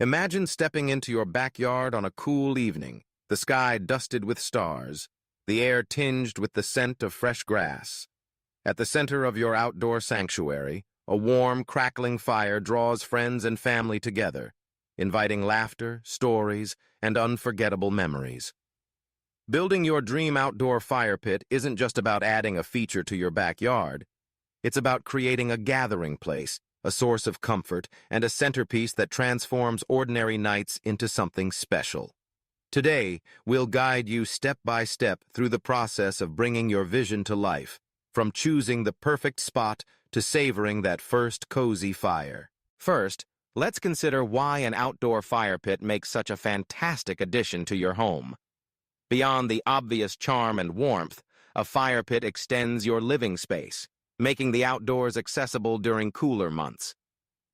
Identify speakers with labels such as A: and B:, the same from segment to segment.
A: Imagine stepping into your backyard on a cool evening, the sky dusted with stars, the air tinged with the scent of fresh grass. At the center of your outdoor sanctuary, a warm, crackling fire draws friends and family together, inviting laughter, stories, and unforgettable memories. Building your dream outdoor fire pit isn't just about adding a feature to your backyard. It's about creating a gathering place, a source of comfort, and a centerpiece that transforms ordinary nights into something special. Today, we'll guide you step by step through the process of bringing your vision to life, from choosing the perfect spot to savoring that first cozy fire. First, let's consider why an outdoor fire pit makes such a fantastic addition to your home. Beyond the obvious charm and warmth, a fire pit extends your living space, making the outdoors accessible during cooler months.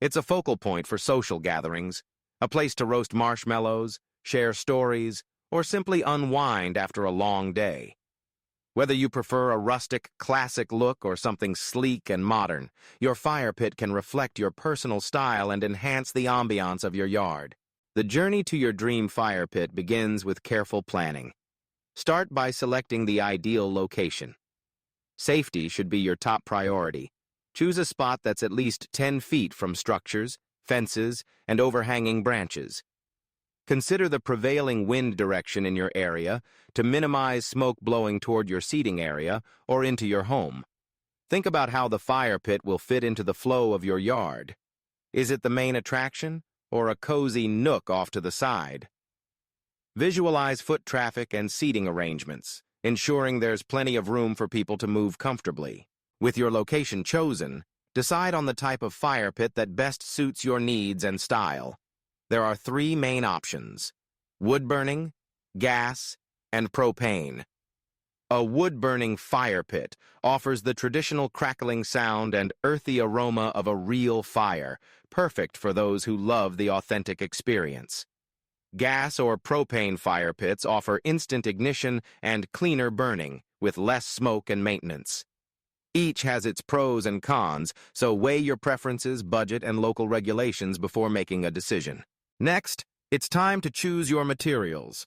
A: It's a focal point for social gatherings, a place to roast marshmallows, share stories, or simply unwind after a long day. Whether you prefer a rustic, classic look or something sleek and modern, your fire pit can reflect your personal style and enhance the ambiance of your yard. The journey to your dream fire pit begins with careful planning. Start by selecting the ideal location. Safety should be your top priority. Choose a spot that's at least 10 feet from structures, fences, and overhanging branches. Consider the prevailing wind direction in your area to minimize smoke blowing toward your seating area or into your home. Think about how the fire pit will fit into the flow of your yard. Is it the main attraction or a cozy nook off to the side? Visualize foot traffic and seating arrangements, ensuring there's plenty of room for people to move comfortably. With your location chosen, decide on the type of fire pit that best suits your needs and style. There are 3 main options: wood burning, gas, and propane. A wood-burning fire pit offers the traditional crackling sound and earthy aroma of a real fire, perfect for those who love the authentic experience. Gas or propane fire pits offer instant ignition and cleaner burning, with less smoke and maintenance. Each has its pros and cons, so weigh your preferences, budget, and local regulations before making a decision. Next, it's time to choose your materials.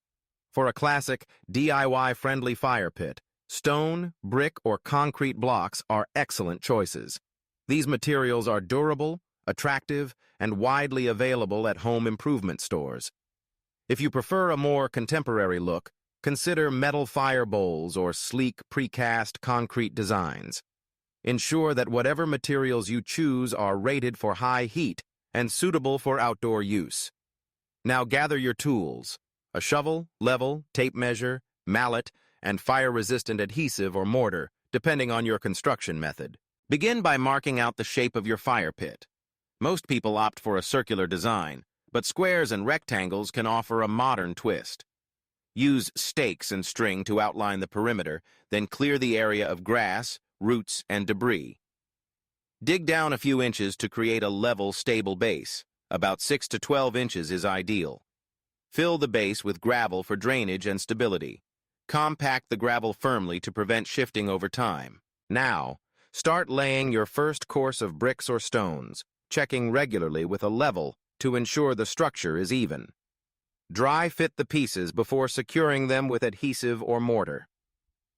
A: For a classic, DIY-friendly fire pit, stone, brick, or concrete blocks are excellent choices. These materials are durable, attractive, and widely available at home improvement stores. If you prefer a more contemporary look, consider metal fire bowls or sleek precast concrete designs. Ensure that whatever materials you choose are rated for high heat and suitable for outdoor use. Now gather your tools: a shovel, level, tape measure, mallet, and fire-resistant adhesive or mortar, depending on your construction method. Begin by marking out the shape of your fire pit. Most people opt for a circular design, but squares and rectangles can offer a modern twist. Use stakes and string to outline the perimeter, then clear the area of grass, roots, and debris. Dig down a few inches to create a level, stable base. About 6 to 12 inches is ideal. Fill the base with gravel for drainage and stability. Compact the gravel firmly to prevent shifting over time. Now, start laying your first course of bricks or stones, checking regularly with a level to ensure the structure is even. Dry fit the pieces before securing them with adhesive or mortar.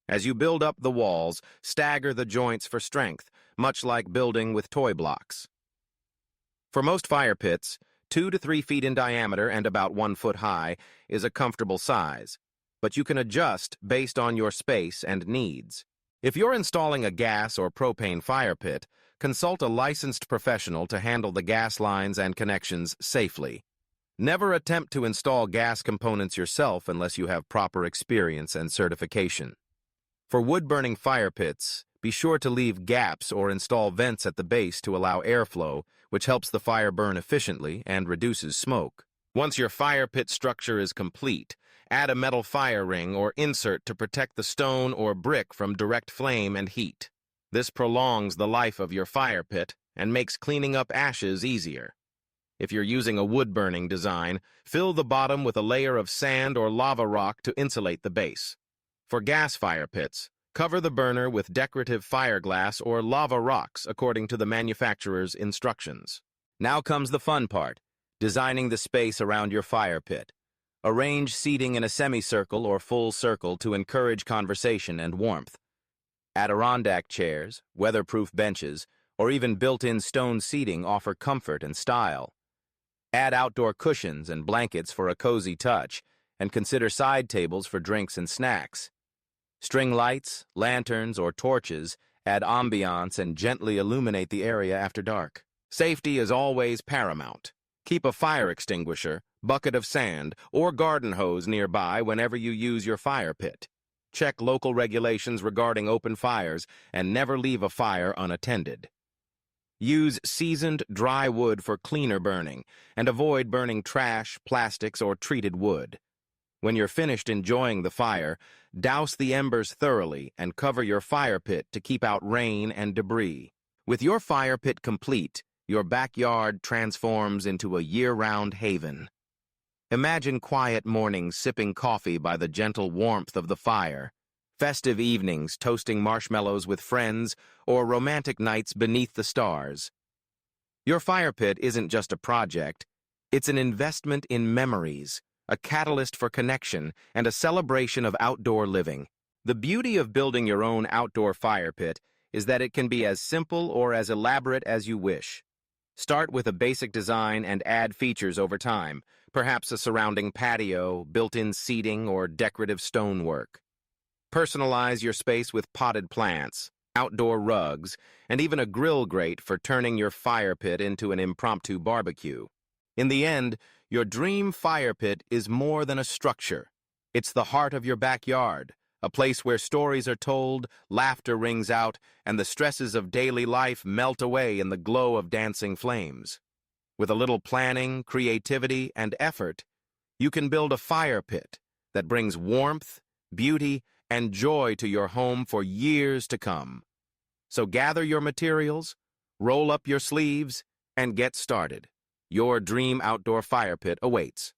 A: As you build up the walls, stagger the joints for strength, much like building with toy blocks. For most fire pits, 2 to 3 feet in diameter and about 1 foot high is a comfortable size, but you can adjust based on your space and needs. If you're installing a gas or propane fire pit, consult a licensed professional to handle the gas lines and connections safely. Never attempt to install gas components yourself unless you have proper experience and certification. For wood-burning fire pits, be sure to leave gaps or install vents at the base to allow airflow, which helps the fire burn efficiently and reduces smoke. Once your fire pit structure is complete, add a metal fire ring or insert to protect the stone or brick from direct flame and heat. This prolongs the life of your fire pit and makes cleaning up ashes easier. If you're using a wood-burning design, fill the bottom with a layer of sand or lava rock to insulate the base. For gas fire pits, cover the burner with decorative fireglass or lava rocks according to the manufacturer's instructions. Now comes the fun part: Designing the space around your fire pit. Arrange seating in a semicircle or full circle to encourage conversation and warmth. Adirondack chairs, weatherproof benches, or even built-in stone seating offer comfort and style. Add outdoor cushions and blankets for a cozy touch, and consider side tables for drinks and snacks. String lights, lanterns, or torches add ambiance and gently illuminate the area after dark. Safety is always paramount. Keep a fire extinguisher, bucket of sand, or garden hose nearby whenever you use your fire pit. Check local regulations regarding open fires and never leave a fire unattended. Use seasoned, dry wood for cleaner burning and avoid burning trash, plastics, or treated wood. When you're finished enjoying the fire, douse the embers thoroughly and cover your fire pit to keep out rain and debris. With your fire pit complete, your backyard transforms into a year-round haven. Imagine quiet mornings sipping coffee by the gentle warmth of the fire, festive evenings toasting marshmallows with friends, or romantic nights beneath the stars. Your fire pit isn't just a project, it's an investment in memories, a catalyst for connection, and a celebration of outdoor living. The beauty of building your own outdoor fire pit is that it can be as simple or as elaborate as you wish. Start with a basic design and add features over time, perhaps a surrounding patio, built-in seating, or decorative stonework. Personalize your space with potted plants, outdoor rugs, and even a grill grate for turning your fire pit into an impromptu barbecue. In the end, your dream fire pit is more than a structure. It's the heart of your backyard, a place where stories are told, laughter rings out, and the stresses of daily life melt away in the glow of dancing flames. With a little planning, creativity, and effort, you can build a fire pit that brings warmth, beauty, and joy to your home for years to come. So gather your materials, roll up your sleeves, and get started. Your dream outdoor fire pit awaits.